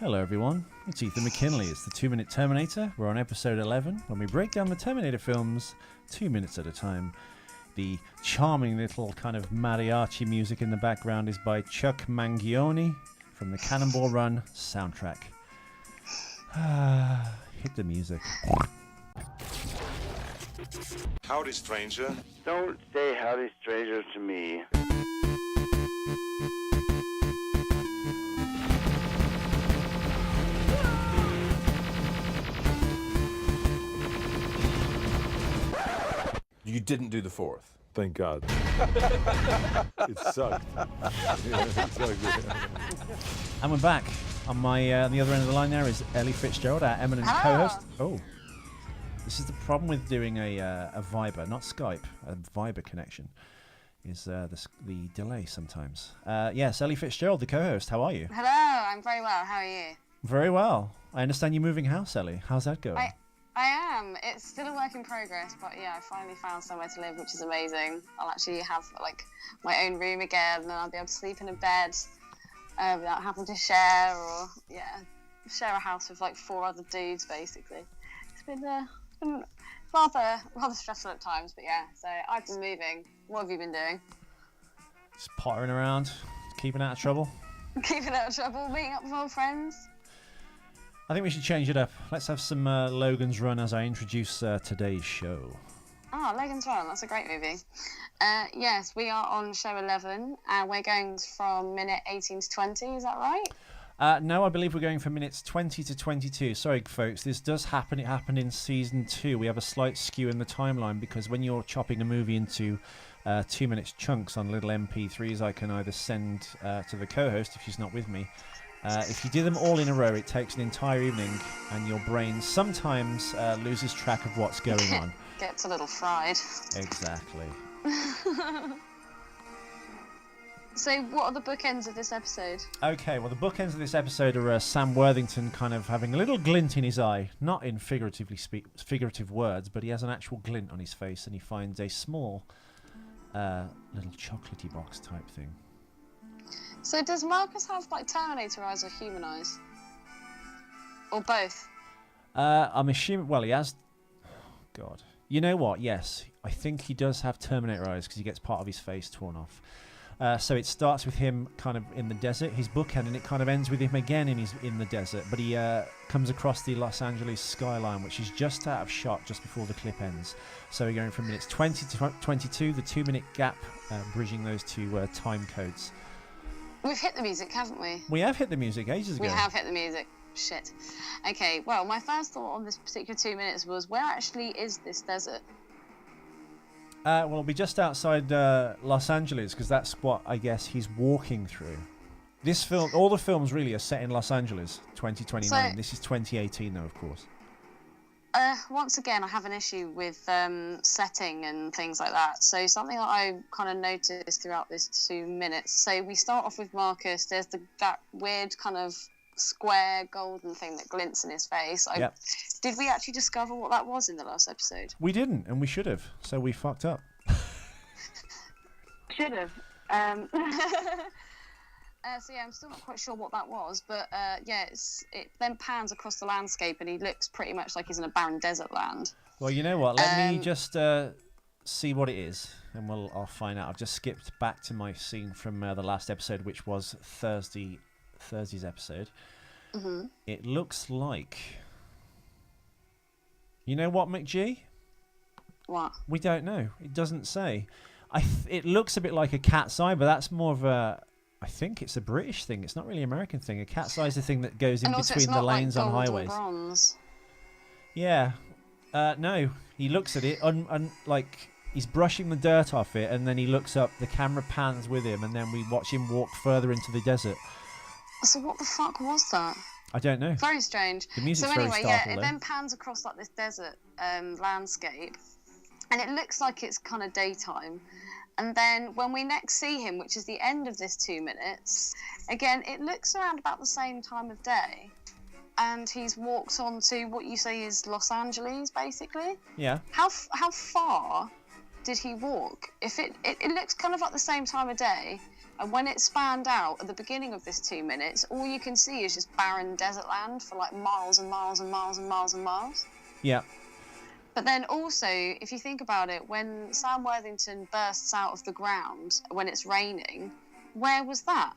Hello everyone, it's Ethan McKinley. It's the 2 Minute Terminator. We're on episode 11 when we break down the Terminator films 2 minutes at a time. The charming little kind of mariachi music in the background is by Chuck Mangione from the Cannonball Run soundtrack. Hit the music. Howdy, stranger. Don't say howdy, stranger to me. You didn't do the fourth. Thank God. It sucked. And we're back. On the other end of the line there is Ellie Fitzgerald, our eminent co-host. Oh, this is the problem with doing a Viber, not Skype, a Viber connection, is the delay sometimes. Yes, Ellie Fitzgerald, the co-host. How are you? Hello, I'm very well. How are you? Very well. I understand you're moving house, Ellie. How's that going? I am. It's still a work in progress, but yeah, I finally found somewhere to live, which is amazing. I'll actually have like my own room again, and I'll be able to sleep in a bed without having to share a house with like 4 other dudes, basically. It's been rather stressful at times, but yeah. So I've been moving. What have you been doing? Just pottering around, keeping out of trouble. Keeping out of trouble, meeting up with old friends. I think we should change it up. Let's have some Logan's Run as I introduce today's show. Oh, Logan's Run, that's a great movie. Yes, we are on show 11, and we're going from minute 18 to 20, is that right? No, I believe we're going from minutes 20 to 22. Sorry, folks, this does happen. It happened in season 2. We have a slight skew in the timeline because when you're chopping a movie into 2 minutes chunks on little MP3s, I can either send to the co-host if she's not with me. If you do them all in a row, it takes an entire evening, and your brain sometimes loses track of what's going on. Gets a little fried. Exactly. So what are the bookends of this episode? Okay, well, the bookends of this episode are Sam Worthington kind of having a little glint in his eye, not in figurative words, but he has an actual glint on his face, and he finds a small little chocolatey box type thing. So does Marcus have like Terminator eyes or human eyes? Or both? I'm assuming, well, he has... God. You know what? Yes, I think he does have Terminator eyes because he gets part of his face torn off. So it starts with him kind of in the desert, his bookend, and it kind of ends with him again in the desert. But he comes across the Los Angeles skyline, which is just out of shot just before the clip ends. So we're going from minutes 20 to 22, the 2-minute gap, bridging those two time codes. We've hit the music, haven't we? We have hit the music ages ago. We have hit the music. Shit. Okay, well, my first thought on this particular 2 minutes was, where actually is this desert? Well, it'll be just outside Los Angeles, because that's what I guess he's walking through. This film, all the films really are set in Los Angeles, 2029. This is 2018, though, of course. Once again, I have an issue with setting and things like that. So something that I kind of noticed throughout this 2 minutes. So we start off with Marcus. There's that weird kind of square golden thing that glints in his face. Yep. Did we actually discover what that was in the last episode? We didn't, and we should have. So we fucked up. Should have. So yeah, I'm still not quite sure what that was, but it then pans across the landscape, and he looks pretty much like he's in a barren desert land. Well, you know what? Let me just see what it is, and I'll find out. I've just skipped back to my scene from the last episode, which was Thursday's episode. Mm-hmm. It looks like... You know what, McG? What? We don't know. It doesn't say. It looks a bit like a cat's eye, but that's more of a... I think it's a British thing. It's not really an American thing. A cat's eye is the thing that goes in between the lanes on highways. Bronze. Yeah. No. He looks at it, like he's brushing the dirt off it, and then he looks up, the camera pans with him, and then we watch him walk further into the desert. So what the fuck was that? I don't know. Very strange. The music's so anyway, very startling, it then pans across like this desert landscape, and it looks like it's kind of daytime. And then when we next see him, which is the end of this 2 minutes, again, it looks around about the same time of day. And he's walked on to what you say is Los Angeles, basically. Yeah. How far did he walk? If it looks kind of like the same time of day, And when it spanned out at the beginning of this 2 minutes, all you can see is just barren desert land for like miles and miles and miles and miles and miles. Yeah. But then also, if you think about it, when Sam Worthington bursts out of the ground when it's raining, where was that?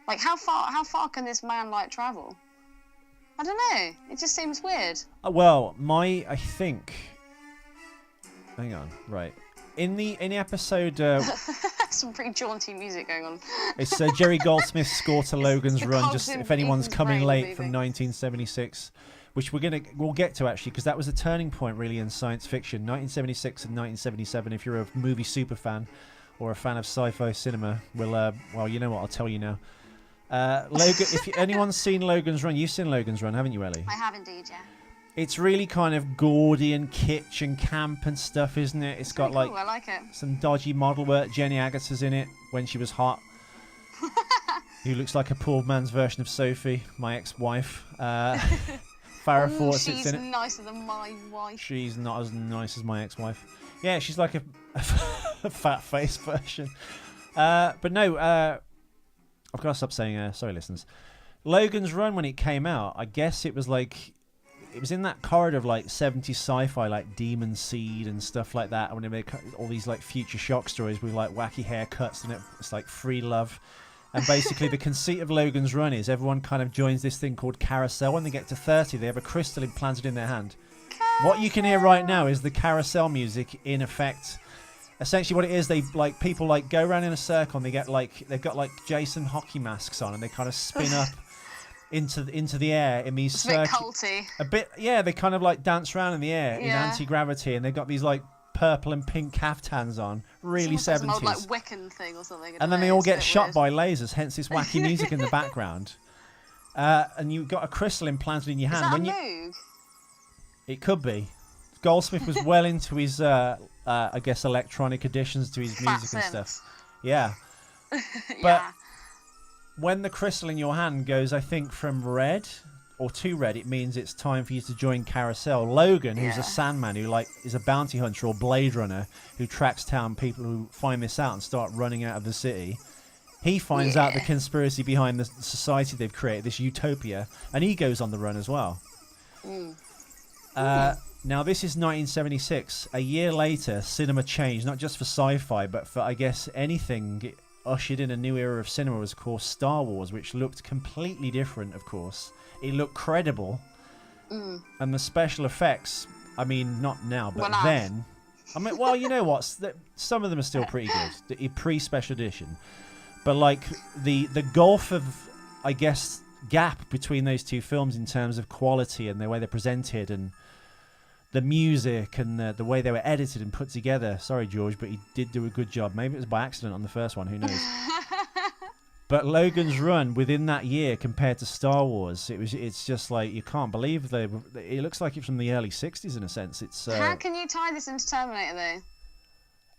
Like, how far can this man like travel? I don't know. It just seems weird. Well, I think. Hang on, right. In the episode, some pretty jaunty music going on. It's Jerry Goldsmith's score to Logan's Run. Just if anyone's coming late from movie. 1976, which we'll get to actually, because that was a turning point really in science fiction. 1976 and 1977. If you're a movie super fan or a fan of sci-fi cinema, well, you know what? I'll tell you now. Logan. If anyone's seen Logan's Run, you've seen Logan's Run, haven't you, Ellie? I have indeed, yeah. It's really kind of gaudy and kitsch and camp and stuff, isn't it? It's got cool. I like it. some dodgy model work. Jenny Agutter's in it when she was hot. Who looks like a poor man's version of Sophie, my ex-wife. Farrah Fawcett sits in it. She's nicer than my wife. She's not as nice as my ex-wife. Yeah, she's like a fat-faced version. But no, I've got to stop saying sorry, listeners. Logan's Run, when it came out, I guess it was like... It was in that corridor of like 70s sci-fi, like Demon Seed and stuff like that. When they made all these like future shock stories with like wacky haircuts and it's like free love. And basically the conceit of Logan's Run is everyone kind of joins this thing called Carousel. When they get to 30, they have a crystal implanted in their hand. What you can hear right now is the Carousel music in effect. Essentially what it is, they like people like go around in a circle and they've got like Jason hockey masks on and they kind of spin up into the air in these circles. A bit culty. A bit, yeah. They kind of like dance around in the air in Yeah. anti-gravity, and they've got these like purple and pink caftans on, really It's almost 70s. like some old, like Wiccan thing or something. And then they all get shot by lasers, hence this wacky music in the background. And you've got a crystal implanted in your hand. Is that a Moog? It could be. Goldsmith was well into his, I guess, electronic additions to his music and stuff. Yeah. But Yeah. when the crystal in your hand goes, I think, from red or to red, it means it's time for you to join Carousel. Logan, who's a Sandman, who like is a bounty hunter or Blade Runner, who tracks down people who find this out and start running out of the city. He finds out the conspiracy behind the society they've created, this utopia, and he goes on the run as well. Now, this is 1976. A year later, cinema changed, not just for sci-fi, but for, I guess, anything. It ushered in a new era of cinema, was, of course, Star Wars, which looked completely different, of course. It looked credible. And the special effects, I mean, not now, but then... I mean, well, you know what? Some of them are still pretty good. The pre-special edition. But, like, the gulf of, I guess, gap between those two films in terms of quality and the way they're presented and the music and the way they were edited and put together. Sorry, George, but he did do a good job. Maybe it was by accident on the first one. Who knows? But Logan's Run, within that year, compared to Star Wars, it's just like, you can't believe it looks like it's from the early 60s in a sense. It's How can you tie this into Terminator,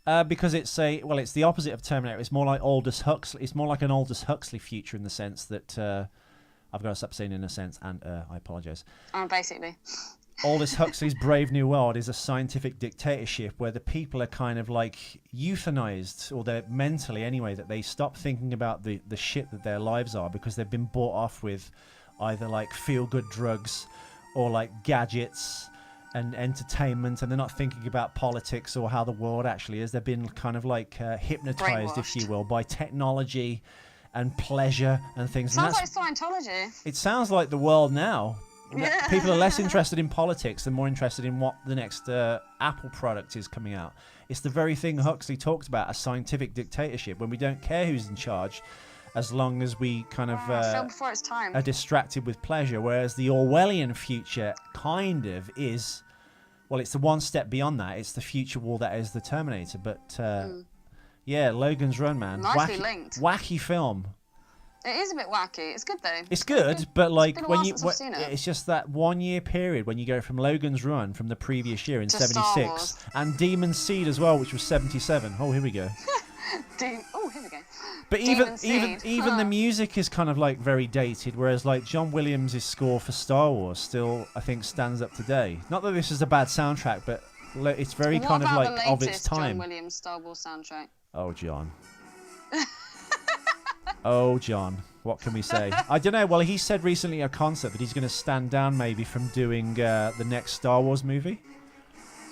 though? Because it's the opposite of Terminator. It's more like Aldous Huxley. It's more like an Aldous Huxley future in the sense that I've got to stop saying in a sense, and I apologise. Basically. Aldous Huxley's Brave New World is a scientific dictatorship where the people are kind of like euthanized, or they're mentally anyway, that they stop thinking about the shit that their lives are because they've been bought off with either like feel-good drugs or like gadgets and entertainment, and they're not thinking about politics or how the world actually is. They've been kind of like hypnotized, if you will, by technology and pleasure and things. Sounds like Scientology. It sounds like the world now. People are less interested in politics and more interested in what the next Apple product is coming out. It's the very thing Huxley talked about, a scientific dictatorship, when we don't care who's in charge as long as we kind of film before its time. are distracted with pleasure. Whereas the Orwellian future kind of is, well, it's the one step beyond that. It's the future war that is the Terminator. But yeah, Logan's Run, man. Nicely linked. Wacky film. It is a bit wacky. It's good though. It's good, but like when it's just that 1 year period when you go from Logan's Run from the previous year in to '76 and Demon Seed as well, which was '77. Oh, here we go. Here we go. But even the music is kind of like very dated, whereas like John Williams' score for Star Wars still, I think, stands up today. Not that this is a bad soundtrack, but it's very kind of like of its time. John Williams Star Wars soundtrack? Oh, John. Oh, John, what can we say? I don't know. Well, he said recently at a concert that he's going to stand down maybe from doing the next Star Wars movie.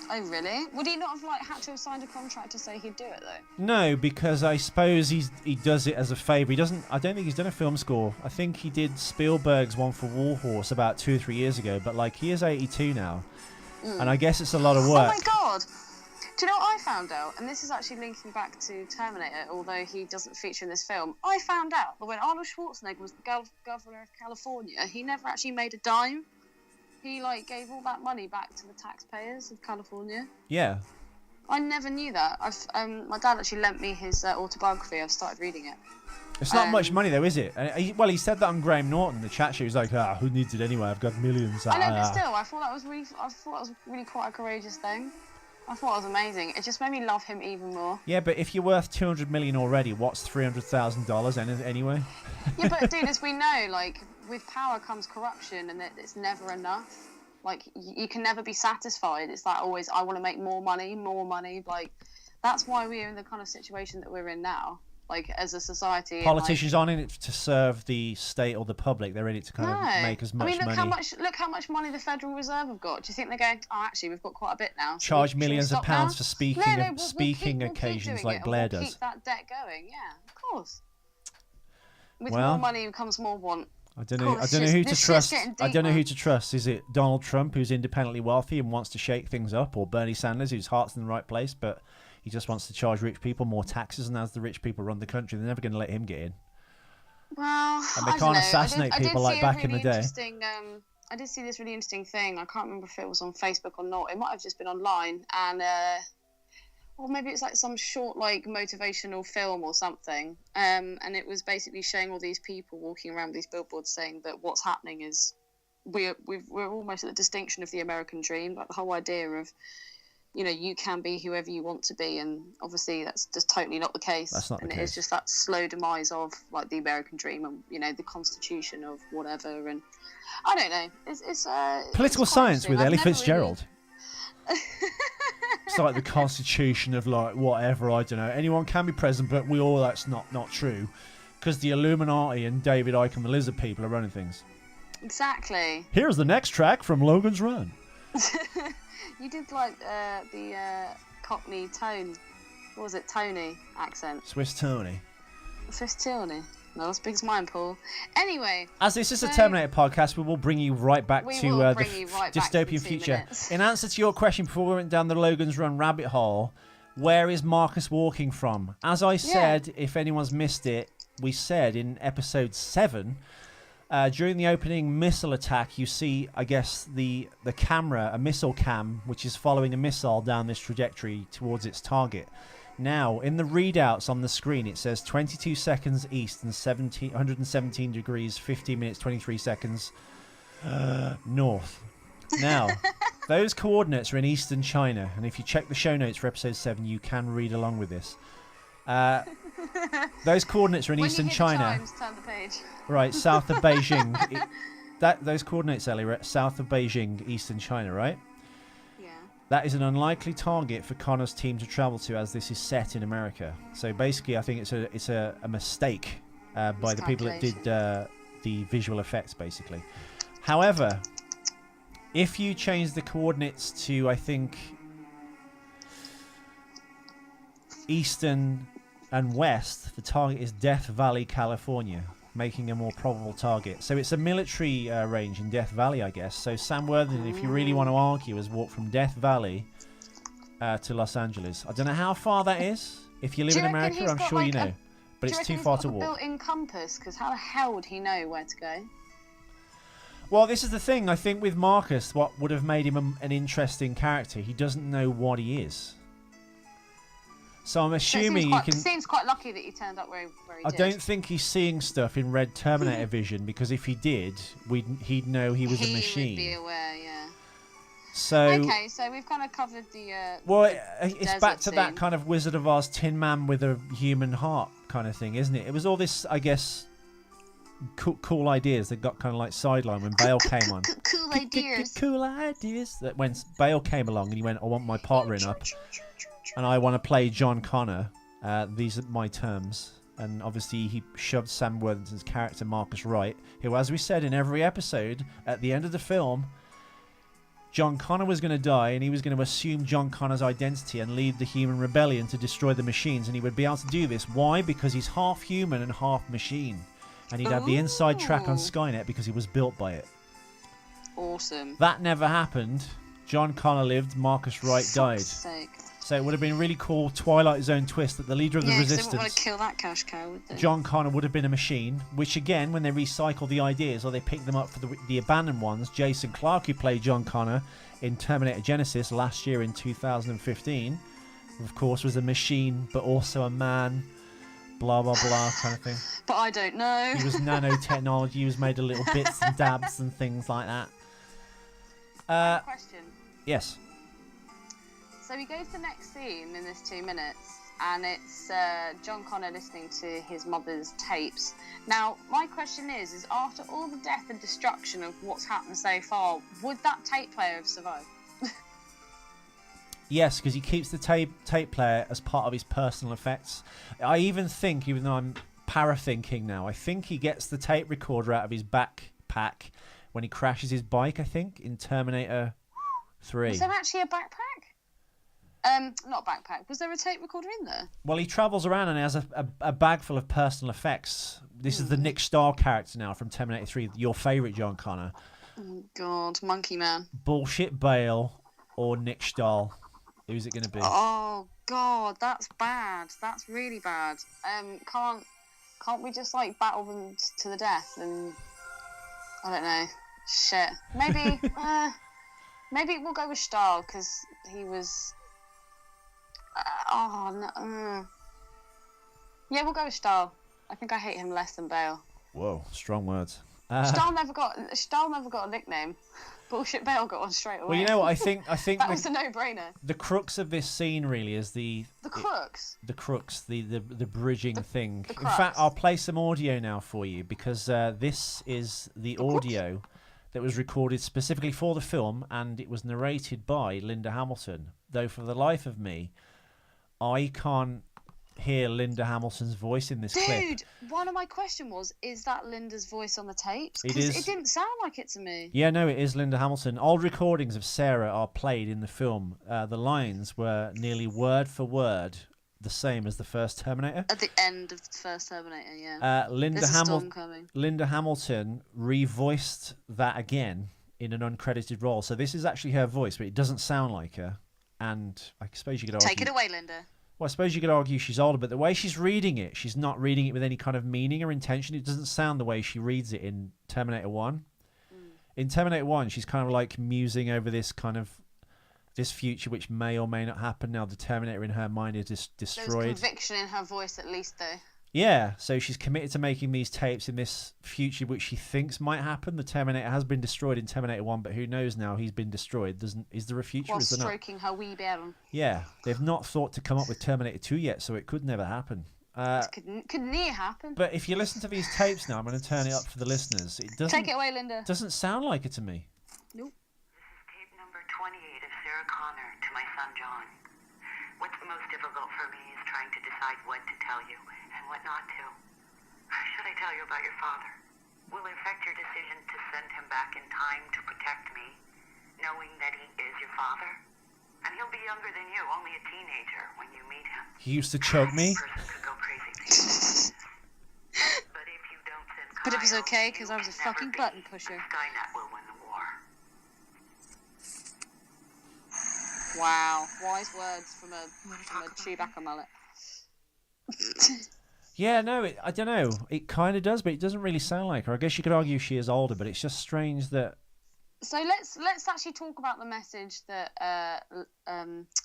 Oh, really? Would he not have had to have signed a contract to say he'd do it though? No, because I suppose he does it as a favour. He doesn't. I don't think he's done a film score. I think he did Spielberg's one for Warhorse about 2 or 3 years ago. But he is 82 now, and I guess it's a lot of work. Oh my God! Do you know what I found out? And this is actually linking back to Terminator, although he doesn't feature in this film. I found out that when Arnold Schwarzenegger was the governor of California, he never actually made a dime. He gave all that money back to the taxpayers of California. Yeah. I never knew that. My dad actually lent me his autobiography. I've started reading it. It's not much money though, is it? He said that on Graham Norton, the chat show. He's like, who needs it anyway? I've got millions. I know, but still, I thought that was really quite a courageous thing. I thought it was amazing. It just made me love him even more. Yeah, but if you're worth $200 million already, what's $300,000 anyway? Yeah, but dude, as we know, with power comes corruption, and it's never enough. You can never be satisfied. It's always, I want to make more money, more money. That's why we're in the kind of situation that we're in now. As a society, politicians aren't in it to serve the state or the public. They're in it to kind of make as much money. Look how much money the Federal Reserve have got. Do you think they're going? Oh, actually, we've got quite a bit now. So charge millions of pounds for speaking speaking occasions like Blair does. Keep that debt going. Yeah, of course. With more money comes more want. I don't know who to trust. I don't know who to trust. Is it Donald Trump, who's independently wealthy and wants to shake things up, or Bernie Sanders, whose heart's in the right place, but he just wants to charge rich people more taxes, and as the rich people run the country, they're never going to let him get in. Well, and they can't assassinate people like back in the day. I did see this really interesting thing. I can't remember if it was on Facebook or not. It might have just been online, and or maybe it's some short motivational film or something. And it was basically showing all these people walking around with these billboards saying that what's happening is we're almost at the distinction of the American dream, the whole idea of, you can be whoever you want to be, and obviously that's just totally not the case. That's not the case. It is just that slow demise of the American dream and the Constitution of whatever. And I don't know. It's political science with Ellie Fitzgerald. Really... It's the Constitution of whatever. I don't know. Anyone can be president, but we all that's not true, because the Illuminati and David Icke and the lizard people are running things. Exactly. Here's the next track from Logan's Run. You did the Cockney tone. What was it? Tony accent. Swiss Tony. Swiss Tony. Not as big as mine, Paul. Anyway. As this is a Terminator podcast, we will bring you right back to the dystopian future. In answer to your question before we went down the Logan's Run rabbit hole, where is Marcus walking from? As I said, if anyone's missed it, we said in episode 7, during the opening missile attack, you see, I guess, the camera, a missile cam, which is following a missile down this trajectory towards its target. Now, in the readouts on the screen, it says 22 seconds east and 117 degrees, 15 minutes, 23 seconds north. Now, those coordinates are in eastern China, and if you check the show notes for episode 7, you can read along with this. Those coordinates are in eastern China. Chimes, turn the page. Right, south of Beijing. Those coordinates, Ellie, are south of Beijing, eastern China, right? That is an unlikely target for Connor's team to travel to, as this is set in America. So basically, I think it's a mistake by the people that did the visual effects, basically. However, if you change the coordinates to, I think, eastern and west, the target is Death Valley, California, making a more probable target. So it's a military range in Death Valley, I guess. So Sam Worthington, if you really want to argue, has walked from Death Valley to Los Angeles. I don't know how far that is. If you live in America, I'm sure you know. But it's too far to walk. Built-in compass, because how the hell would he know where to go? Well, this is the thing. I think with Marcus, what would have made him an interesting character, he doesn't know what he is. So I'm assuming It seems quite lucky that he turned up where he did. I don't think he's seeing stuff in red Terminator vision, because if he did, he'd know he was a machine. He would be aware, yeah. So okay, so we've kind of covered the. It's back to that kind of Wizard of Oz Tin Man with a human heart kind of thing, isn't it? It was all this, I guess, cool ideas that got kind of sidelined when Bale came on. Cool ideas. Cool ideas. That when Bale came along and he went, I want my partner in up. And I want to play John Connor. These are my terms. And obviously he shoved Sam Worthington's character, Marcus Wright, who, as we said in every episode, at the end of the film, John Connor was going to die, and he was going to assume John Connor's identity and lead the human rebellion to destroy the machines, and he would be able to do this. Why? Because he's half human and half machine. And he'd have the inside track on Skynet because he was built by it. Awesome. That never happened. John Connor lived, Marcus Wright died. Sake. So it would have been a really cool Twilight Zone twist that the leader of the They resistance, wouldn't want to kill that cash cow, would they? John Connor, would have been a machine, which again, when they recycle the ideas or they pick them up for the abandoned ones, Jason Clarke, who played John Connor in Terminator Genesis last year in 2015, of course, was a machine, but also a man, blah, blah, blah kind of thing. But I don't know. He was nanotechnology, he was made of little bits and dabs and things like that. Question. Yes. So we go to the next scene in this 2 minutes, and it's John Connor listening to his mother's tapes. Now, my question is after all the death and destruction of what's happened so far, would that tape player have survived? Yes, because he keeps the tape player as part of his personal effects. I even think, even though I'm para-thinking now, I think he gets the tape recorder out of his backpack when he crashes his bike, I think, in Terminator 3. Was there actually a backpack? Not a backpack. Was there a tape recorder in there? Well, he travels around and has a bag full of personal effects. This is the Nick Stahl character now from Terminator 3, your favourite John Connor. Oh, God. Monkey Man. Bullshit Bale or Nick Stahl. Who's it going to be? Oh, God. That's bad. That's really bad. Can't we just, like, battle them to the death and... I don't know. Shit. Maybe... maybe we'll go with Stahl, because he was... Yeah, we'll go with Stahl. I think I hate him less than Bale. Whoa, strong words. Stahl never got a nickname. Bullshit Bale got one straight away. Well, you know what? I think that was a no-brainer. The crux of this scene really is the crux. The crux, the bridging thing. The In fact, I'll play some audio now for you because this is the audio that was recorded specifically for the film, and it was narrated by Linda Hamilton. Though for the life of me, I can't hear Linda Hamilton's voice in this clip. Dude, one of my questions was, is that Linda's voice on the tapes? It Because is. it didn't sound like it to me. Yeah, no, it is Linda Hamilton. Old recordings of Sarah are played in the film. The lines were nearly word for word the same as the first Terminator. At the end of the first Terminator, yeah. Linda Hamilton revoiced that again in an uncredited role. So this is actually her voice, but it doesn't sound like her. And I suppose you could argue... Take it away, Linda. Well, I suppose you could argue she's older, but the way she's reading it, she's not reading it with any kind of meaning or intention. It doesn't sound the way she reads it in Terminator 1. In Terminator 1, she's kind of like musing over this future which may or may not happen. Now the Terminator in her mind is destroyed. There's conviction in her voice at least, though. Yeah, so she's committed to making these tapes in this future which she thinks might happen. The Terminator has been destroyed in Terminator 1, but who knows now he's been destroyed. Is there a future? While is there not? stroking her wee belly. Yeah, they've not thought to come up with Terminator 2 yet, so it could never happen. Could near happen. But if you listen to these tapes now, I'm going to turn it up for the listeners. It doesn't. Take it away, Linda. Doesn't sound like it to me. Nope. This is tape number 28 of Sarah Connor to my son John. What's most difficult for me is trying to decide what to tell you and what not to. Should I tell you about your father? Will it affect your decision to send him back in time to protect me, knowing that he is your father? And he'll be younger than you, only a teenager when you meet him. He used to choke me. This person could go crazy. But if you don't send Kyle, But it was okay, because I was a you can fucking never button be, pusher. and Skynet will win the war. Wow. Wise words from a Chewbacca mullet. Yeah, no, I don't know. It kind of does, but it doesn't really sound like her. I guess you could argue she is older, but it's just strange that... So let's actually talk about the message that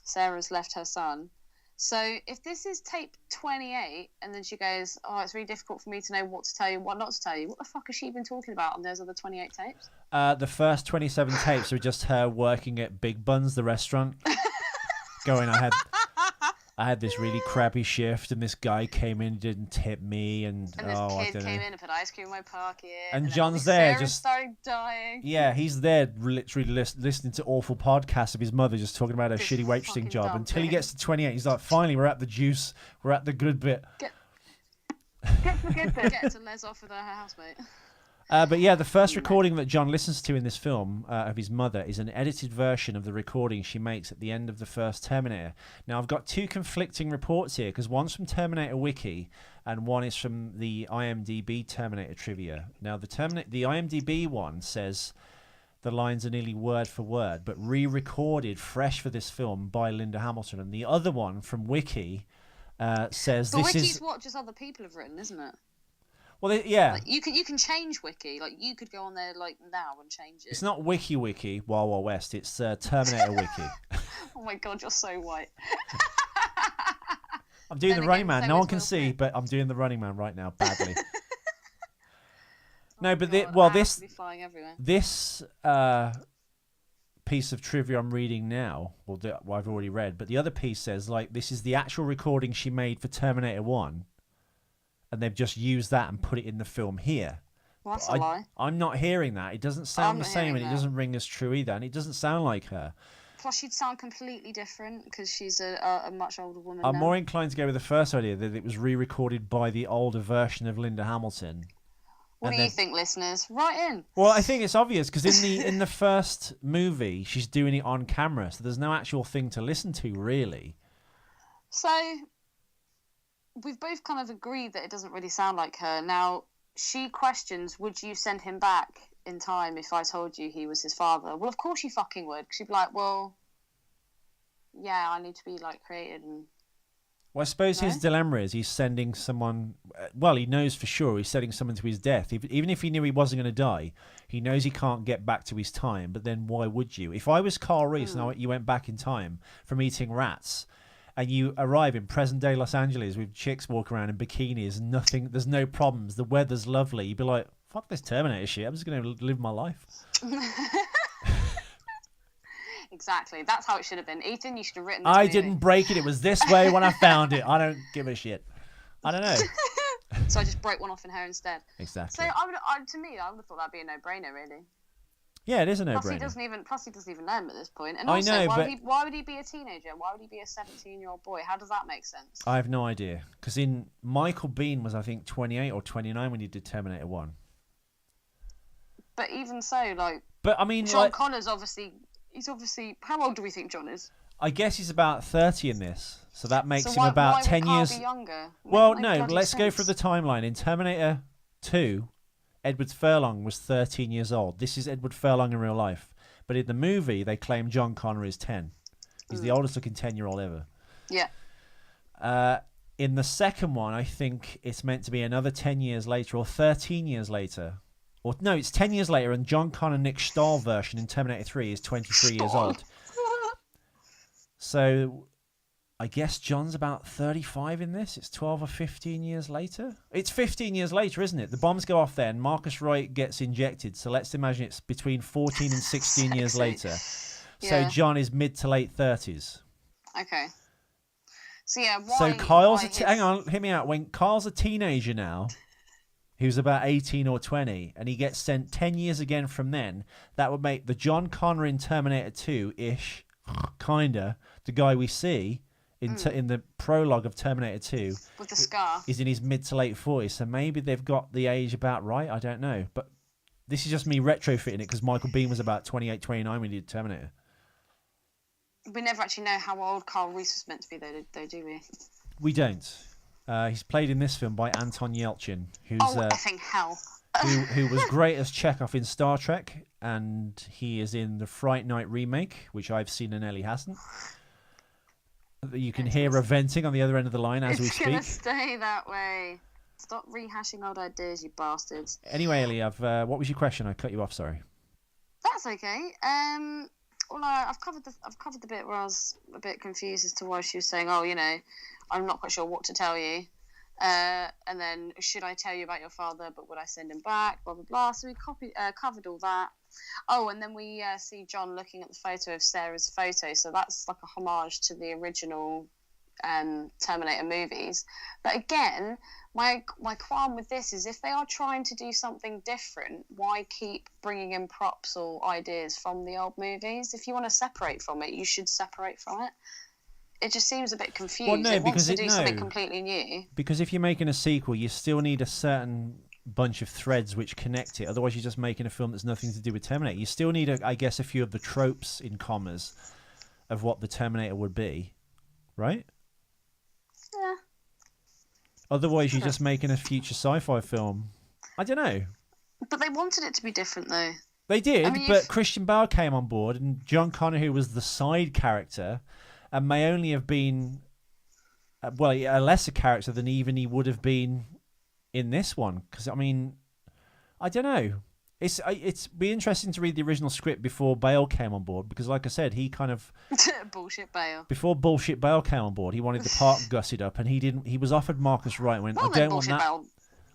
Sarah's left her son. So if this is tape 28, and then she goes, "Oh, it's really difficult for me to know what to tell you, what not to tell you." What the fuck has she been talking about on those other 28 tapes? The first 27 tapes were just her working at Big Buns, the restaurant, going, I had this really crappy shift, and this guy came in, didn't tip me, and this kid came in and put ice cream in my pocket. And then John's there, Sarah just started dying. Yeah, he's there, literally listening to awful podcasts of his mother, just talking about her This shitty waitressing fucking job. dumb Until he thing. gets to 28, he's like, finally, we're at the juice, we're at the good bit. Get to the good bit. Get to Les off with her housemate. But yeah, the first recording that John listens to in this film of his mother is an edited version of the recording she makes at the end of the first Terminator. Now, I've got two conflicting reports here, because one's from Terminator Wiki and one is from the IMDb Terminator Trivia. Now, the IMDb one says the lines are nearly word for word, but re-recorded fresh for this film by Linda Hamilton. And the other one from Wiki says but this Wiki's is... what just other people have written, isn't it? Well, yeah. Like, you can change Wiki. Like, you could go on there like now and change it. It's not Wiki Wild Wild West. It's Terminator Wiki. Oh my god, you're so white. I'm doing the Running Man. so No one is can Will see, Smith. but I'm doing the Running Man right now badly. No, but God, ads be flying everywhere. this piece of trivia I'm reading now, well, I've already read, but the other piece says like this is the actual recording she made for Terminator 1. And they've just used that and put it in the film here. Well, that's a lie. I'm not hearing that. It doesn't sound the same, and hearing it doesn't ring as true either, and it doesn't sound like her. Plus, she'd sound completely different because she's a much older woman I'm now. more inclined to go with the first idea, that it was re-recorded by the older version of Linda Hamilton. What do you think, listeners? Write in. Well, I think it's obvious, because in the first movie, she's doing it on camera, so there's no actual thing to listen to, really. So... we've both kind of agreed that it doesn't really sound like her. Now, she questions, would you send him back in time if I told you he was his father? Well, of course you fucking would. She'd be like, well, yeah, I need to be, like, created. And Well, I suppose his dilemma is he's sending someone... Well, he knows for sure he's sending someone to his death. Even if he knew he wasn't going to die, he knows he can't get back to his time, but then why would you? If I was Kyle Reese and you went back in time from eating rats... and you arrive in present-day Los Angeles with chicks walking around in bikinis, nothing, there's no problems, the weather's lovely, you'd be like, fuck this Terminator shit, I'm just going to live my life. Exactly. That's how it should have been. Ethan, you should have written this I movie. didn't break it, it was this way when I found it. I don't give a shit. I don't know. So I just broke one off in her instead. Exactly. So to me, I would have thought that'd be a no-brainer, really. Yeah, it is a Plus, no-brainer. he doesn't even know him at this point. And I also, know, why would he be a teenager? Why would he be a 17-year-old boy? How does that make sense? I have no idea. Because Michael Biehn was, I think, 28 or 29 when he did Terminator 1. But even so, like... But, I mean, John Connor's obviously... He's obviously... How old do we think John is? I guess he's about 30 in this. So that makes him why about 10 would Carl years... be younger? Well, Make no, bloody let's go sense. through the timeline. In Terminator 2, Edward Furlong was 13 years old. This is Edward Furlong in real life. But in the movie, they claim John Connor is 10. He's the oldest looking 10-year-old ever. Yeah. In the second one, I think it's meant to be another 10 years later or 13 years later. Or no, it's 10 years later, and John Connor Nick Stahl version in Terminator 3 is 23 years old. So I guess John's about 35 in this. It's 12 or 15 years later. It's 15 years later, isn't it? The bombs go off then. Marcus Wright gets injected. So let's imagine it's between 14 and 16 years later. Yeah. So John is mid to late 30s. Okay. So yeah, why... So Kyle's... why Hang on, hear me out. When Kyle's a teenager now, who's about 18 or 20, and he gets sent 10 years again from then, that would make the John Connor in Terminator 2-ish, kinda, the guy we see in the prologue of Terminator 2... with the scar. ...is in his mid to late 40s, so maybe they've got the age about right, I don't know. But this is just me retrofitting it, because Michael Biehn was about 28, 29 when he did Terminator. We never actually know how old Kyle Reese was meant to be, though, do we? We don't. He's played in this film by Anton Yelchin, who's effing hell. who was great as Chekhov in Star Trek, and he is in the Fright Night remake, which I've seen and Ellie hasn't. You can hear her venting on the other end of the line as we It's gonna speak. stay that way. Stop rehashing old ideas, you bastards. Anyway, Ellie, what was your question? I cut you off. Sorry. That's okay. Well, I've covered the bit where I was a bit confused as to why she was saying, "Oh, you know, I'm not quite sure what to tell you," and then should I tell you about your father? But would I send him back? Blah blah blah. So we covered all that. Oh, and then we see John looking at the photo of Sarah's photo. So that's like a homage to the original Terminator movies. But again, my qualm with this is if they are trying to do something different, why keep bringing in props or ideas from the old movies? If you want to separate from it, you should separate from it. it just seems a bit confused. Well, no, it wants because to do something completely new. Because if you're making a sequel, you still need a certain bunch of threads which connect it. Otherwise, you're just making a film that's nothing to do with Terminator. You still need, I guess, a few of the tropes in commas of what the Terminator would be, right? Yeah. Otherwise, you're just making a future sci-fi film. I don't know. But they wanted it to be different, though. They did, I mean, but Christian Bale came on board, and John Connor, who was the side character, and may only have been, a lesser character than even he would have been in this one. Because, I mean, I don't know. It's be interesting to read the original script before Bale came on board, because, like I said, he kind of bullshit Bale. Before bullshit Bale came on board, he wanted the part gutted up, and he didn't. He was offered Marcus Wright. And went, I don't want that. Bale.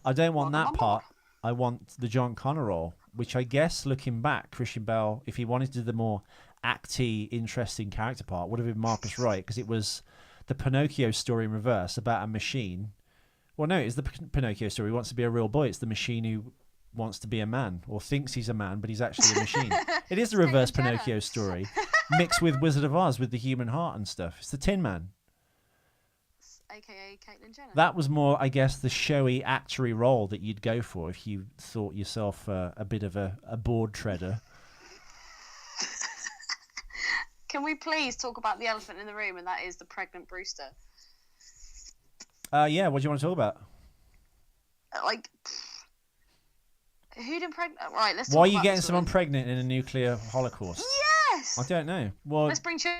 I don't want that part. I want the John Connor role, which I guess, looking back, Christian Bale, if he wanted to do the more acty, interesting character part, would have been Marcus Wright, because it was the Pinocchio story in reverse about a machine. Well, no, it's the Pinocchio story. He wants to be a real boy. It's the machine who wants to be a man, or thinks he's a man, but he's actually a machine. It is the reverse Pinocchio story, mixed with Wizard of Oz with the human heart and stuff. It's the Tin Man. AKA Caitlyn Jenner. That was more, I guess, the showy, actory role that you'd go for if you thought yourself a bit of a board treader. Can we please talk about the elephant in the room, and that is the pregnant Brewster? Yeah, what do you want to talk about? Like, who'd impregnate? Right, let's. Why are you getting someone pregnant in a nuclear holocaust? Yes. I don't know. Well, let's bring children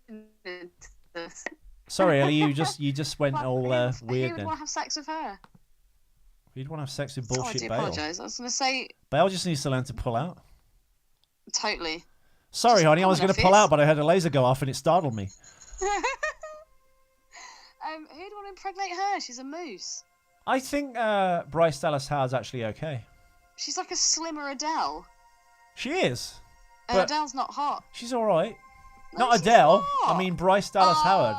into this. Sorry, Ellie, you just went all weird who then. would want to have sex with her? Who'd want to have sex with I bullshit do Bale? apologise. I was going to say. Bale just needs to learn to pull out. Totally. Sorry, honey, I was going to pull fist. out, but I heard a laser go off and it startled me. Who'd want to impregnate her? She's a moose. I think Bryce Dallas Howard's actually okay. She's like a slimmer Adele. She is. And But Adele's not hot. she's all right. No, Not she's Adele. not. I mean Bryce Dallas Howard.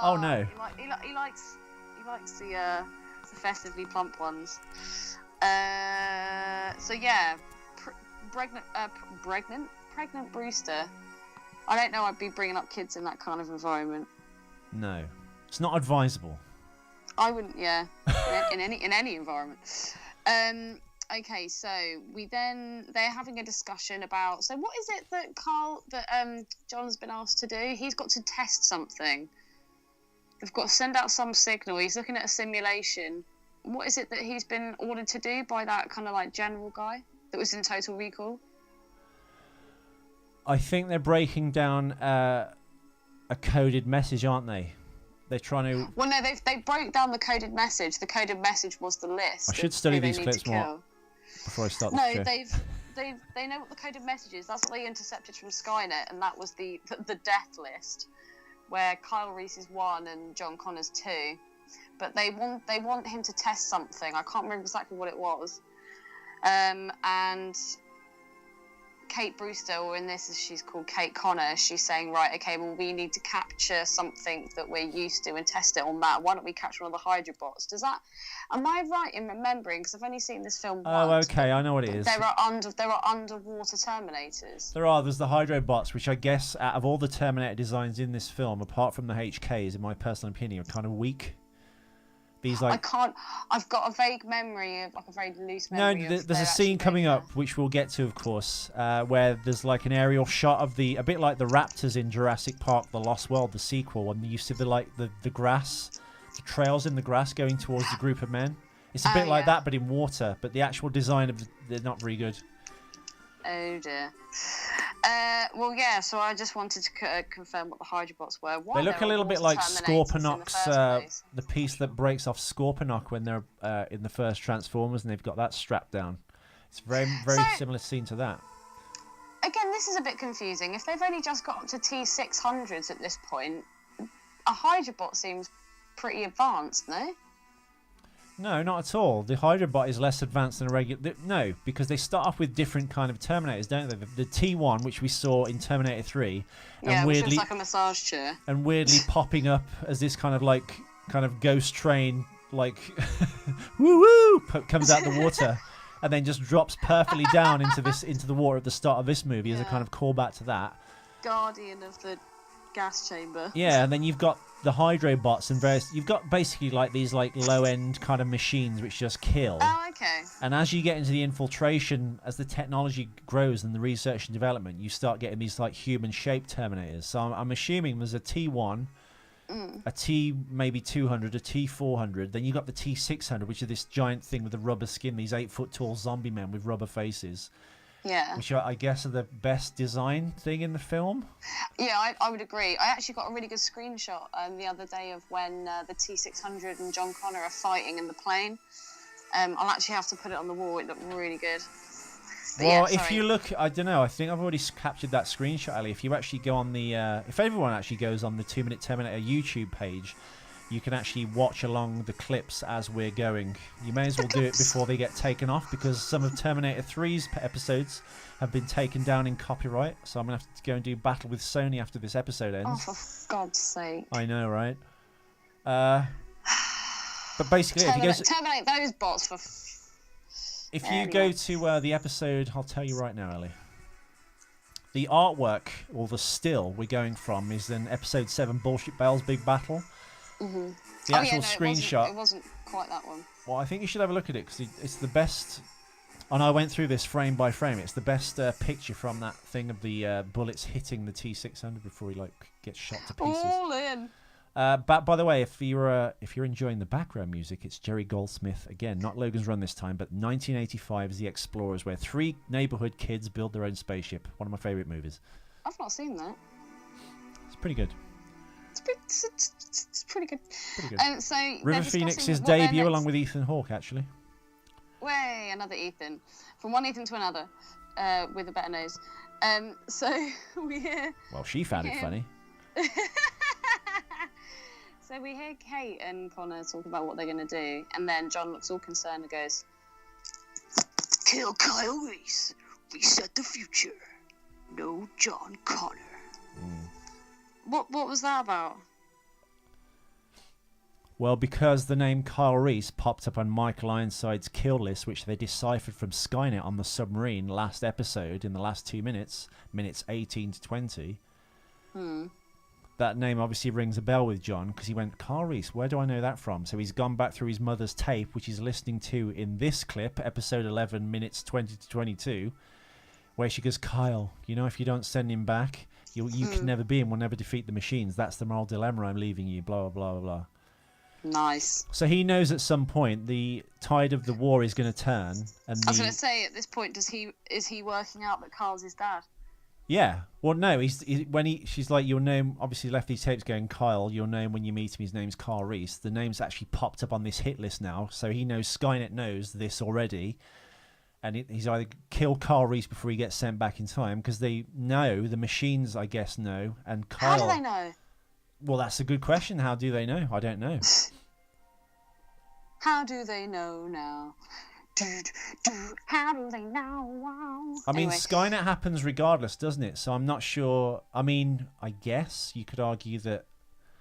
Oh no. He likes the festively plump ones. So yeah, pregnant Brewster. I don't know. I'd be bringing up kids in that kind of environment. No, it's not advisable. I wouldn't. Yeah, in any environment. Okay, so they're having a discussion about. So what is it that John's been asked to do? He's got to test something. They've got to send out some signal. He's looking at a simulation. What is it that he's been ordered to do by that kind of like general guy that was in Total Recall? I think they're breaking down a coded message, aren't they? They're trying to. Well, no, they broke down the coded message. The coded message was the list. I should study these clips more before I start the show. No, they know what the coded message is. That's what they intercepted from Skynet, and that was the death list, where Kyle Reese is 1 and John Connor's 2. But they want him to test something. I can't remember exactly what it was. And Kate Brewster, or in this, as she's called Kate Connor, she's saying, right, okay, well, we need to capture something that we're used to and test it on that. Why don't we capture one of the Hydra bots? Am I right in remembering? Because I've only seen this film once. Oh, okay, I know what it is. There are underwater Terminators. There's the Hydro bots, which I guess out of all the Terminator designs in this film, apart from the HKs, in my personal opinion, are kind of weak. These I've got a vague memory of, like a very loose memory. No, there's a scene coming up, which we'll get to, of course, where there's like an aerial shot of a bit like the raptors in Jurassic Park: The Lost World, the sequel, and you see the grass, the trails in the grass going towards the group of men. It's a bit like that, but in water. But the actual design of they're not very good. Oh dear. Well, yeah. So I just wanted to confirm what the Hydrobots were. They look a little bit like Scorponok's, the piece that breaks off Scorponok when they're in the first Transformers, and they've got that strapped down. It's very similar scene to that. Again, this is a bit confusing. If they've only just got up to T600s at this point, a Hydrobot seems pretty advanced, no? No, not at all. The Hydrobot is less advanced than a regular... No, because they start off with different kind of Terminators, don't they? The T1, which we saw in Terminator 3. Yeah, which looks like a massage chair. And weirdly popping up as this kind of ghost train, like, woo-woo, comes out the water. And then just drops perfectly down into the water at the start of this movie as a kind of callback to that. Guardian of the gas chamber. Yeah, and then you've got the hydrobots and various. You've got basically like these like low-end kind of machines which just kill. Oh, okay. And as you get into the infiltration, as the technology grows and the research and development, you start getting these like human-shaped Terminators. So I'm assuming there's a T1, a T maybe 200, a T400. Then you got the T600, which is this giant thing with the rubber skin. These 8-foot-tall zombie men with rubber faces. Yeah. Which I guess are the best design thing in the film. Yeah, I would agree. I actually got a really good screenshot the other day of when the T600 and John Connor are fighting in the plane. I'll actually have to put it on the wall. It looked really good. But Well, yeah, if you look, I don't know, I think I've already captured that screenshot, Ali. If you actually go on the, if everyone actually goes on the 2 Minute Terminator YouTube page, you can actually watch along the clips as we're going. You may as well do it before they get taken off, because some of Terminator 3's episodes have been taken down in copyright. So I'm going to have to go and do battle with Sony after this episode ends. Oh, for God's sake. I know, right? But basically, Terminate those bots for... if you go to the episode, I'll tell you right now, Ellie. The artwork, or the still we're going from, is in episode 7, Bullshit Bells Big Battle. Mm-hmm. The actual screenshot. It wasn't quite that one. Well, I think you should have a look at it, because it's the best. And I went through this frame by frame. It's the best picture from that thing of the bullets hitting the T600 before he gets shot to pieces. All in. But by the way, if you're enjoying the background music, it's Jerry Goldsmith again, not Logan's Run this time, but 1985's The Explorers, where 3 neighborhood kids build their own spaceship. One of my favorite movies. I've not seen that. It's pretty good. It's pretty good. Pretty good. And so River Phoenix's debut along with Ethan Hawke, actually. Way, another Ethan. From one Ethan to another, with a better nose. So we hear... Well, she found it funny. So we hear Kate and Connor talk about what they're going to do, and then John looks all concerned and goes, "Kill Kyle Reese. Reset the future. No John Connor." What was that about? Well, because the name Kyle Reese popped up on Michael Ironside's kill list, which they deciphered from Skynet on the submarine last episode in the last 2 minutes, minutes 18 to 20. That name obviously rings a bell with John, because he went, Kyle Reese, where do I know that from? So he's gone back through his mother's tape, which he's listening to in this clip, episode 11, minutes 20 to 22, where she goes, Kyle, you know, if you don't send him back, you can never be and will never defeat the machines. That's the moral dilemma I'm leaving you, blah, blah, blah, blah. Nice. So he knows at some point the tide of the war is going to turn. And I was going to say, at this point, is he working out that Carl's his dad? Yeah. Well, no. She's like, you'll know. Obviously, left these tapes going, Kyle. You'll know him when you meet him. His name's Kyle Reese. The name's actually popped up on this hit list now, so he knows. Skynet knows this already, and he's either killed Kyle Reese before he gets sent back in time, because they know the machines, I guess, know, and Kyle. How do they know? Well, that's a good question. How do they know? I don't know. How do they know now? How do they know? I mean, Anyway. Skynet happens regardless, doesn't it? So I'm not sure. I mean, I guess you could argue that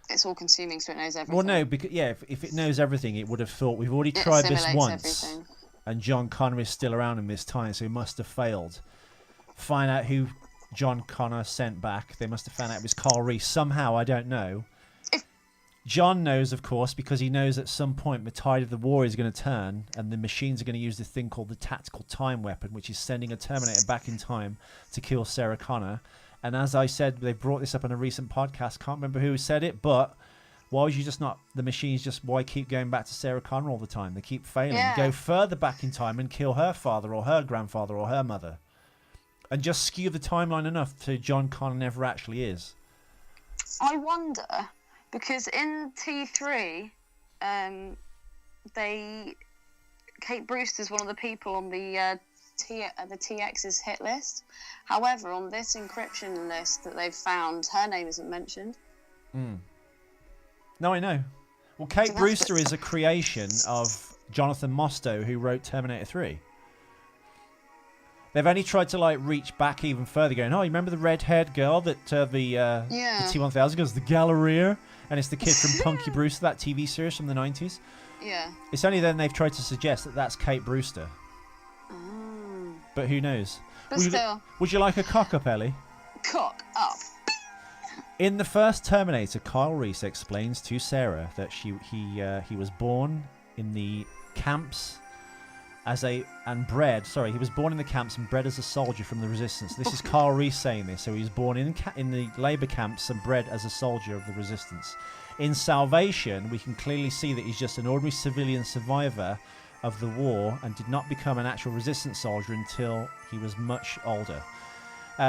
It's all consuming, so it knows everything. Well, no, because if it knows everything, it would have thought we've already tried this once, everything. and John Connor is still around in this time, so he must have failed. Find out who John Connor sent back. They must have found out it was Kyle Reese somehow. I don't know. John knows, of course, because he knows at some point the tide of the war is going to turn, and the machines are going to use this thing called the tactical time weapon, which is sending a Terminator back in time to kill Sarah Connor. And as I said, they brought this up on a recent podcast. Can't remember who said it, but why would you just not... The machines just... Why keep going back to Sarah Connor all the time? They keep failing. Yeah. Go further back in time and kill her father or her grandfather or her mother. And just skew the timeline enough so John Connor never actually is. I wonder, because in T3, Kate Brewster's one of the people on the TX's hit list. However, on this encryption list that they've found, her name isn't mentioned. No, I know. Well, Kate Brewster is a creation of Jonathan Mostow, who wrote Terminator 3. They've only tried to reach back even further, going, oh, you remember the red-haired girl that the T-1000 goes, the Galleria? And it's the kid from Punky Brewster, that TV series from the 90s. Yeah. It's only then they've tried to suggest that that's Kate Brewster. But who knows? But still. Would you like a cock-up, Ellie? Cock up. In the first Terminator, Kyle Reese explains to Sarah that he was born in the camps he was born in the camps and bred as a soldier from the resistance. This is Kyle Reese saying this. So he was born in the labor camps and bred as a soldier of the resistance. In Salvation, we can clearly see that he's just an ordinary civilian survivor of the war and did not become an actual resistance soldier until he was much older.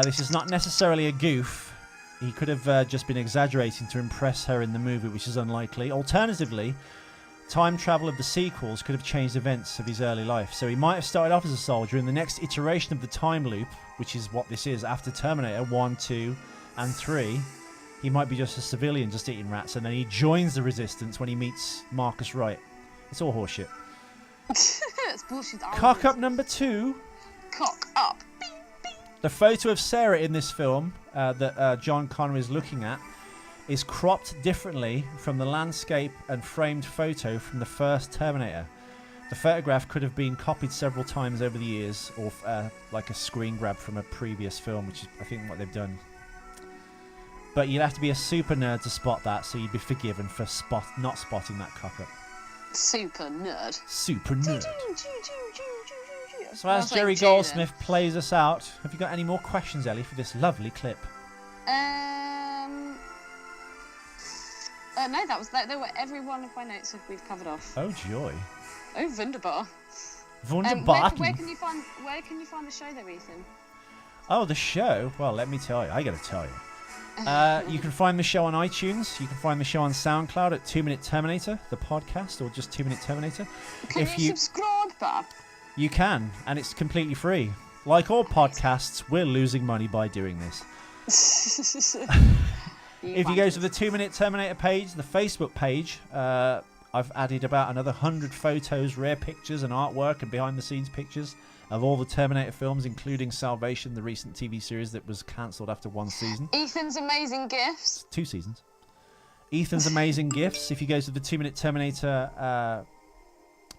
This is not necessarily a goof. He could have just been exaggerating to impress her in the movie, which is unlikely. Alternatively, time travel of the sequels could have changed events of his early life. So he might have started off as a soldier. In the next iteration of the time loop, which is what this is, after Terminator 1, 2, and 3, he might be just a civilian just eating rats, and then he joins the resistance when he meets Marcus Wright. It's all horseshit. That's bullshit. Cock up number 2. Cock up. The photo of Sarah in this film that John Connor is looking at is cropped differently from the landscape and framed photo from the first Terminator. The photograph could have been copied several times over the years, or like a screen grab from a previous film, which is, I think, what they've done. But you'd have to be a super nerd to spot that, so you'd be forgiven for not spotting that cock-up. Super nerd. Super nerd. So as Jerry Goldsmith plays us out, have you got any more questions, Ellie, for this lovely clip? No, they were every one of my notes we've covered off. Oh joy! Oh, wunderbar. Wunderbar. Where can you find the show, though, Ethan? Oh, the show. Well, let me tell you. I got to tell you. You can find the show on iTunes. You can find the show on SoundCloud at 2 Minute Terminator, the podcast, or just 2 Minute Terminator. Can you subscribe, Bob? You can, and it's completely free. Like all podcasts, we're losing money by doing this. If you go to the 2 Minute Terminator page, the Facebook page, I've added about another 100 photos, rare pictures and artwork and behind the scenes pictures of all the Terminator films, including Salvation, the recent TV series that was cancelled after 1 season. Ethan's Amazing Gifts. 2 seasons. Ethan's Amazing Gifts. If you go to the 2 Minute Terminator,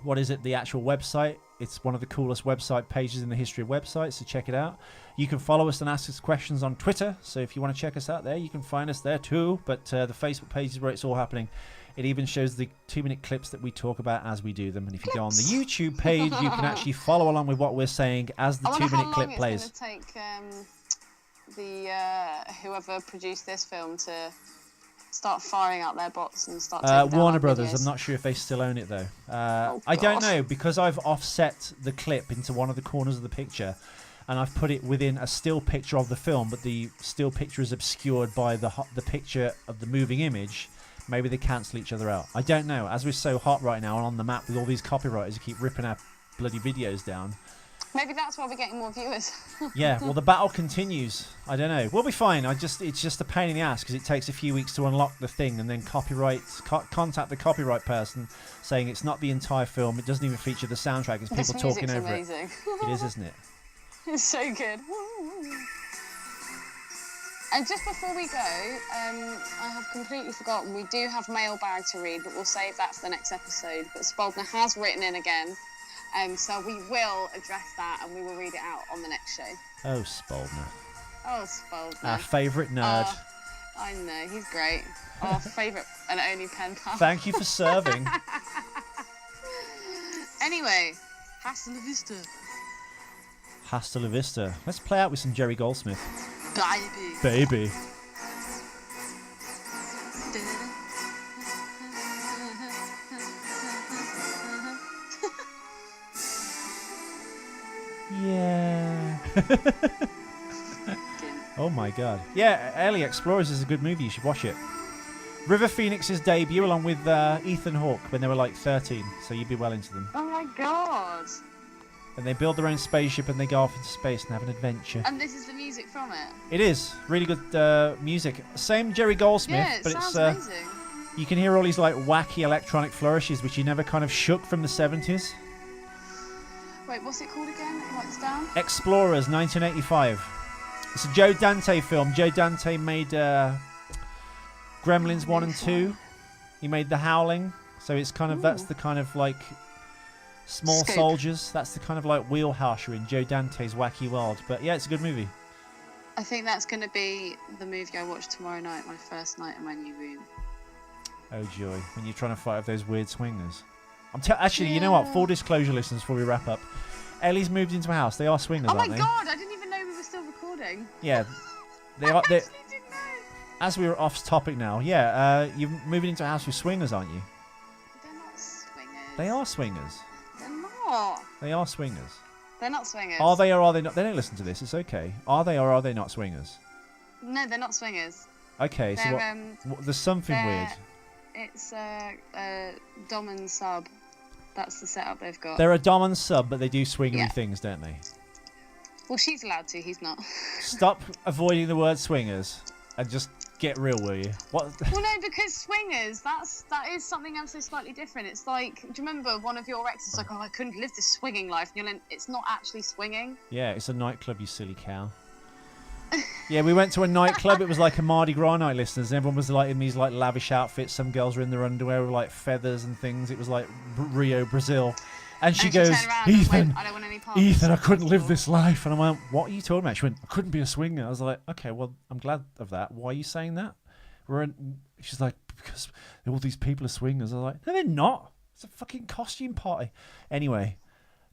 the actual website, it's one of the coolest website pages in the history of websites, so check it out. You can follow us and ask us questions on Twitter, so if you want to check us out there, you can find us there too. But the Facebook page is where it's all happening. It even shows the 2-minute clips that we talk about as we do them. And if you go on the YouTube page, you can actually follow along with what we're saying as the 2-minute clip plays. I wonder how long it's going to take whoever produced this film to start firing out their bots and start taking down Warner our Brothers. videos. I'm not sure if they still own it though. Oh, I don't God. know, because I've offset the clip into one of the corners of the picture, and I've put it within a still picture of the film, but the still picture is obscured by the picture of the moving image. Maybe they cancel each other out. I don't know. As we're so hot right now and on the map with all these copywriters who keep ripping our bloody videos down. Maybe that's why we're getting more viewers. Yeah, well, the battle continues. I don't know. We'll be fine. It's just a pain in the ass because it takes a few weeks to unlock the thing and then contact the copyright person saying it's not the entire film. It doesn't even feature the soundtrack. It's people talking over amazing. it. It is, isn't it? It's so good. And just before we go, I have completely forgotten. We do have mailbag to read, but we'll save that for the next episode. But Spaldner has written in again. So we will address that and we will read it out on the next show. Oh, Spaldner. Oh, Spaldner. Our favourite nerd. I know, he's great. Our favourite and only pen pal. Thank you for serving. Anyway, hasta la vista. Hasta la vista. Let's play out with some Jerry Goldsmith. Baby. Yeah. Oh my god. Yeah, Alien Explorers is a good movie. You should watch it. River Phoenix's debut along with Ethan Hawke when they were like 13, so you'd be well into them. Oh my god. And they build their own spaceship and they go off into space and have an adventure. And this is the music from it? It is. Really good music. Same Jerry Goldsmith, Yeah, but sounds it's amazing. you can hear all these like wacky electronic flourishes which you never kind of shook from the 70s. Wait, what's it called again? What's down? Explorers, 1985. It's a Joe Dante film. Joe Dante made Gremlins 1 and 2. He made The Howling. So it's kind of, that's the kind of like small Scope. soldiers. That's the kind of like wheelhouse you're in Joe Dante's wacky world. But yeah, it's a good movie. I think that's going to be the movie I watch tomorrow night, my first night in my new room. Oh joy, when you're trying to fight with those weird swingers. Actually, you know what? Full disclosure, listeners, before we wrap up, Ellie's moved into a house. They are swingers, Oh my aren't they? god, I didn't even know we were still recording. Yeah, they are. I actually didn't know. As we were off topic now, yeah, you're moving into a house with swingers, aren't you? They're not swingers. They are swingers. They're not. They are swingers. They're not swingers. Are they or are they not? They don't listen to this. It's okay. Are they or are they not swingers? No, they're not swingers. Okay, so They're, there's something weird. It's dom and sub. That's the setup they've got. They're a dom and sub, but they do swingery Yeah. things, don't they? Well, she's allowed to. He's not. Stop avoiding the word swingers and just get real, will you? What? Well, no, because swingers, that is something else so slightly different. It's like, do you remember one of your exes like, oh, I couldn't live this swinging life? And you're like, it's not actually swinging. Yeah, it's a nightclub, you silly cow. Yeah, we went to a nightclub. It was like a Mardi Gras night, listeners. Everyone was like in these like lavish outfits. Some girls were in their underwear with like feathers and things. It was like Rio, Brazil. And she goes, turned around and Ethan, went, I don't want any part of Ethan, I this couldn't live festival." this life. And I went, what are you talking about? She went, I couldn't be a swinger. I was like, okay, well, I'm glad of that. Why are you saying that? She's like, because all these people are swingers. I was like, no, they're not. It's a fucking costume party. Anyway.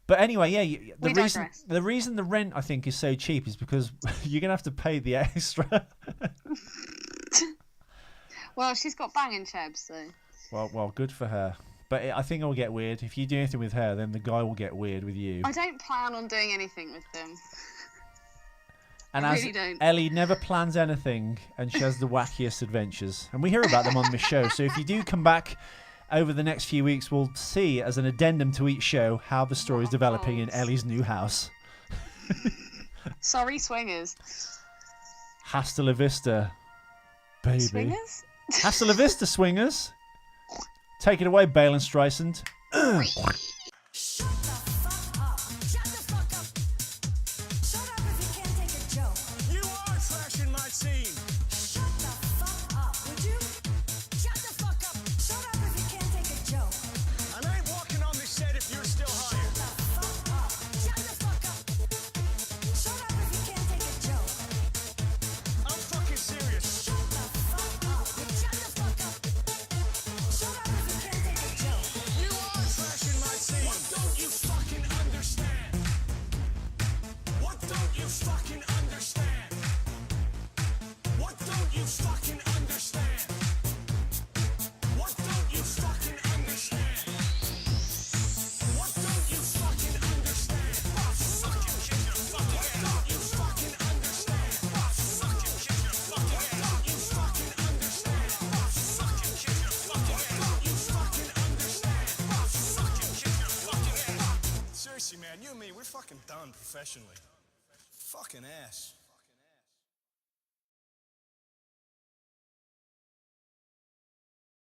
But anyway, yeah, the reason the rent, I think, is so cheap is because you're going to have to pay the extra. Well, she's got banging chebs, so. Well, good for her. But I think it'll get weird. If you do anything with her, then the guy will get weird with you. I don't plan on doing anything with them. And I as really don't. Ellie never plans anything, and she has the wackiest adventures. And we hear about them on this show. So if you do come back over the next few weeks, we'll see as an addendum to each show how the story is developing in Ellie's new house. Sorry, swingers. Hasta la vista, baby. Swingers? Hasta la vista, swingers. Take it away, Bale and Streisand. Shut the fuck up. Shut the fuck up. Shut up if you can't take a joke. You are trashing my scene. Shut the fuck up, would you? Shut the fuck up. Shut up if you can't take a joke. And I ain't walking on this set if you're still hired. Shut the fuck up. Shut the fuck up. Shut up if you can't take a joke. I'm fucking serious. Shut the fuck up. Shut the fuck up. Shut up if you can't take a joke. You are trashing my scene. What don't you fucking understand? What don't you fucking understand? What don't you fucking understand? What don't you fucking understand? What don't you fucking understand? Fucking kick your fucking head. What don't you fucking understand? Fucking kick your fucking head. What don't you fucking understand? Fucking kick your fucking head. What don't you fucking understand? Fucking kick your fucking head. Seriously, man, you and me, we're fucking done professionally. Fucking ass.